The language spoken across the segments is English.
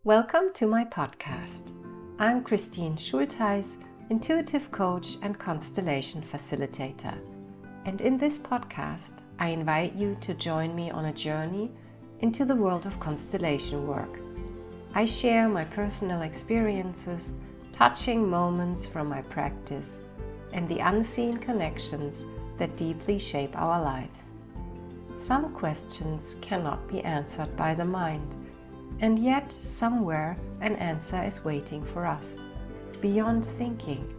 Welcome to my podcast. I'm Christine Schultheis, intuitive coach and constellation facilitator. And in this podcast, I invite you to join me on a journey into the world of constellation work. I share my personal experiences, touching moments from my practice, and the unseen connections that deeply shape our lives. Some questions cannot be answered by the mind, and yet somewhere an answer is waiting for us, beyond thinking,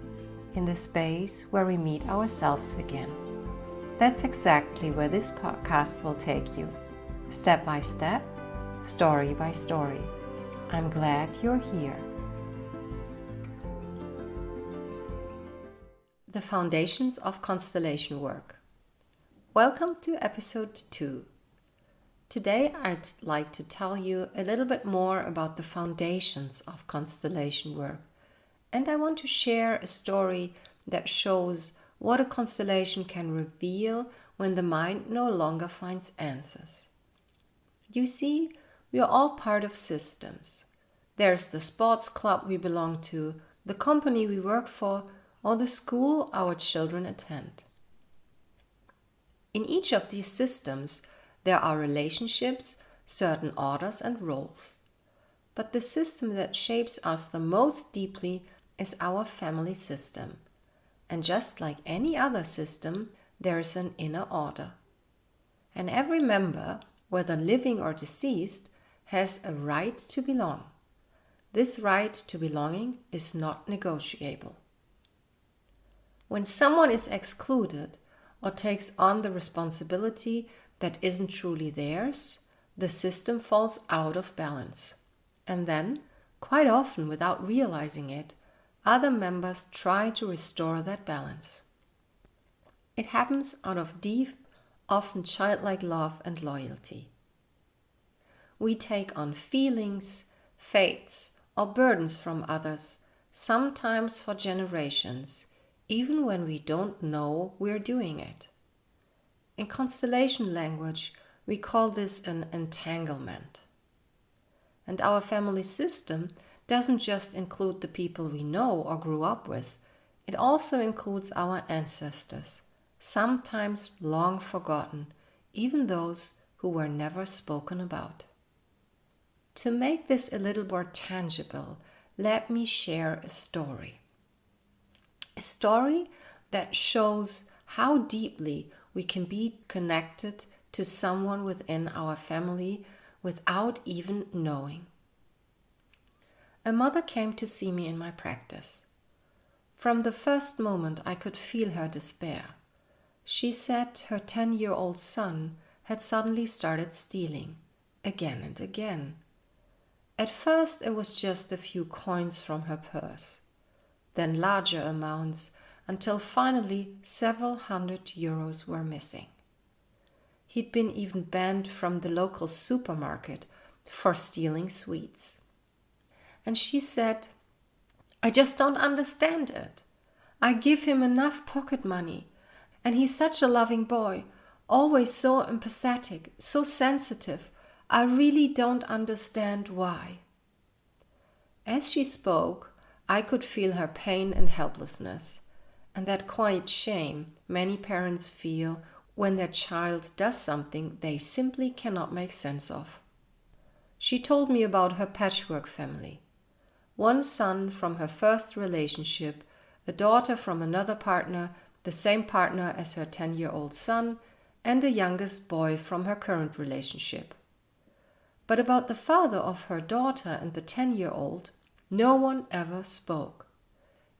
in the space where we meet ourselves again. That's exactly where this podcast will take you, step by step, story by story. I'm glad you're here. The foundations of constellation work. Welcome to episode 2. Today I'd like to tell you a little bit more about the foundations of constellation work, and I want to share a story that shows what a constellation can reveal when the mind no longer finds answers. You see, we are all part of systems. There's the sports club we belong to, the company we work for, or the school our children attend. In each of these systems, there are relationships, certain orders and roles. But the system that shapes us the most deeply is our family system. And just like any other system, there is an inner order. And every member, whether living or deceased, has a right to belong. This right to belonging is not negotiable. When someone is excluded or takes on the responsibility that isn't truly theirs, the system falls out of balance. And then, quite often without realizing it, other members try to restore that balance. It happens out of deep, often childlike love and loyalty. We take on feelings, fates, or burdens from others, sometimes for generations, even when we don't know we're doing it. In constellation language, we call this an entanglement. And our family system doesn't just include the people we know or grew up with, it also includes our ancestors, sometimes long forgotten, even those who were never spoken about. To make this a little more tangible, let me share a story. A story that shows how deeply we can be connected to someone within our family without even knowing. A mother came to see me in my practice. From the first moment I could feel her despair. She said her 10-year-old son had suddenly started stealing, again and again. At first it was just a few coins from her purse, then larger amounts, until finally several €100 were missing. He'd been even banned from the local supermarket for stealing sweets. And she said, "I just don't understand it. I give him enough pocket money, and he's such a loving boy, always so empathetic, so sensitive. I really don't understand why." As she spoke, I could feel her pain and helplessness, and that quiet shame many parents feel when their child does something they simply cannot make sense of. She told me about her patchwork family. One son from her first relationship, a daughter from another partner, the same partner as her 10-year-old son, and a youngest boy from her current relationship. But about the father of her daughter and the 10-year-old, no one ever spoke.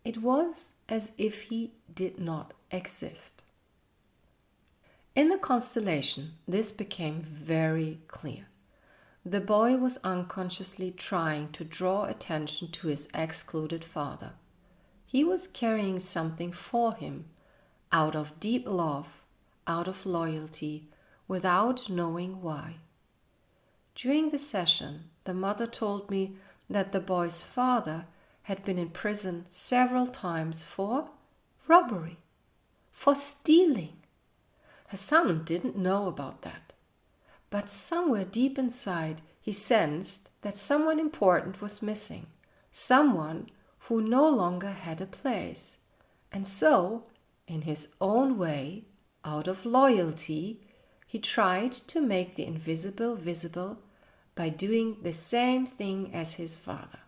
It was as if he did not exist. In the constellation, this became very clear. The boy was unconsciously trying to draw attention to his excluded father. He was carrying something for him, out of deep love, out of loyalty, without knowing why. During the session, the mother told me that the boy's father had been in prison several times for robbery, for stealing. Her son didn't know about that. But somewhere deep inside, he he sensed that someone important was missing, someone who no longer had a place. And so, in his own way, out of loyalty, he tried to make the invisible visible by doing the same thing as his father.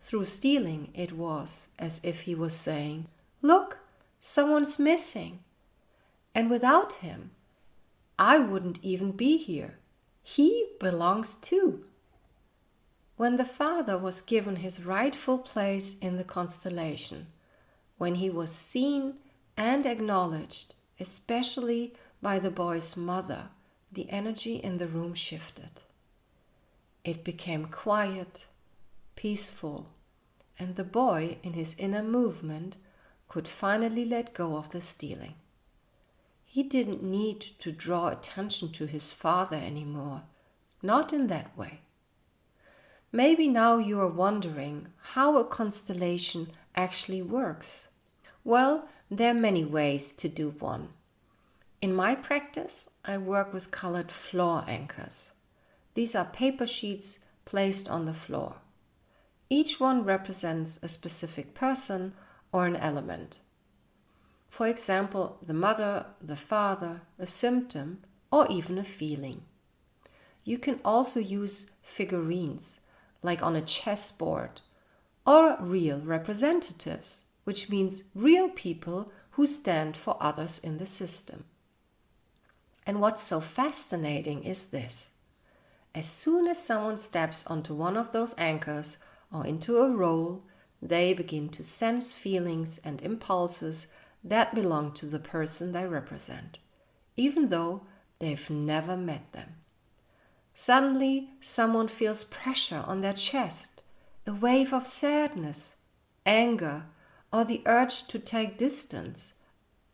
Through stealing, it was as if he was saying, "Look, someone's missing. And without him, I wouldn't even be here. He belongs too." When the father was given his rightful place in the constellation, when he was seen and acknowledged, especially by the boy's mother, the energy in the room shifted. It became quiet, peaceful, and the boy, in his inner movement, could finally let go of the stealing. He didn't need to draw attention to his father anymore, not in that way. Maybe now you are wondering how a constellation actually works. Well, there are many ways to do one. In my practice, I work with colored floor anchors. These are paper sheets placed on the floor. Each one represents a specific person or an element. For example, the mother, the father, a symptom, or even a feeling. You can also use figurines, like on a chessboard, or real representatives, which means real people who stand for others in the system. And what's so fascinating is this. As soon as someone steps onto one of those anchors or into a role, they begin to sense feelings and impulses that belong to the person they represent, even though they've never met them. Suddenly, someone feels pressure on their chest, a wave of sadness, anger, or the urge to take distance,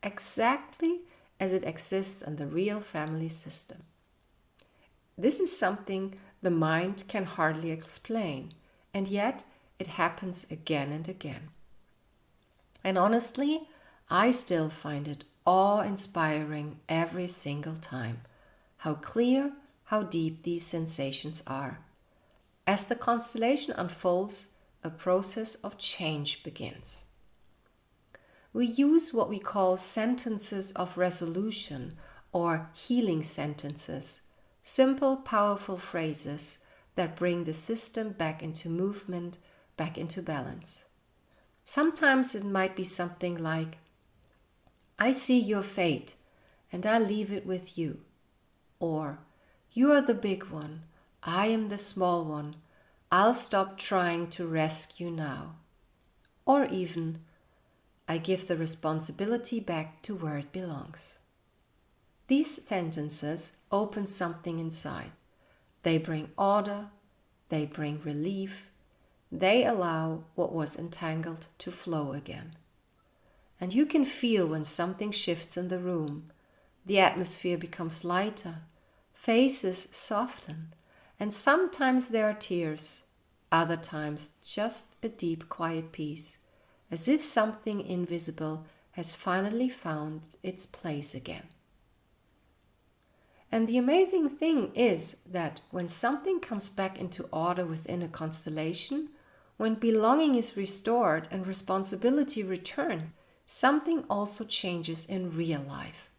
exactly as it exists in the real family system. This is something the mind can hardly explain, and yet it happens again and again. And honestly, I still find it awe-inspiring every single time, how clear, how deep these sensations are. As the constellation unfolds, a process of change begins. We use what we call sentences of resolution or healing sentences, simple, powerful phrases that bring the system back into movement, back into balance. Sometimes it might be something like, "I see your fate and I leave it with you." Or, "You are the big one, I am the small one, I'll stop trying to rescue now." Or even, "I give the responsibility back to where it belongs." These sentences open something inside. They bring order, they bring relief, they allow what was entangled to flow again. And you can feel when something shifts in the room. The atmosphere becomes lighter, faces soften, and sometimes there are tears, other times just a deep, quiet peace, as if something invisible has finally found its place again. And the amazing thing is that when something comes back into order within a constellation, when belonging is restored and responsibility returned, something also changes in real life.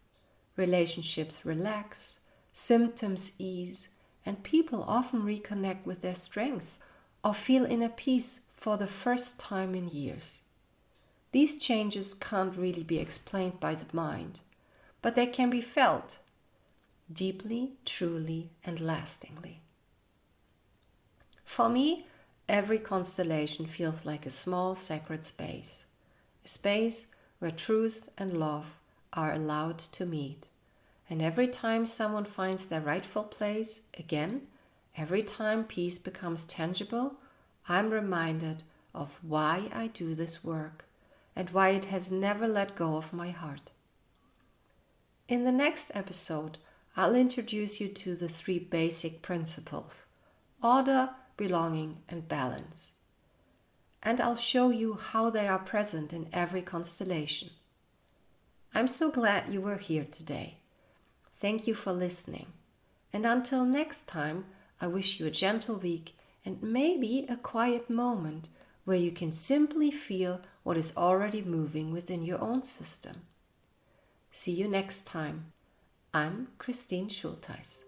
Relationships relax, symptoms ease, and people often reconnect with their strengths or feel inner peace for the first time in years. These changes can't really be explained by the mind, but they can be felt deeply, truly, and lastingly. For me, every constellation feels like a small sacred space, a space where truth and love are allowed to meet. And every time someone finds their rightful place, again, every time peace becomes tangible, I'm reminded of why I do this work and why it has never let go of my heart. In the next episode, I'll introduce you to the 3 basic principles: order, belonging, and balance. And I'll show you how they are present in every constellation. I'm so glad you were here today. Thank you for listening. And until next time, I wish you a gentle week and maybe a quiet moment where you can simply feel what is already moving within your own system. See you next time. I'm Christine Schultheis.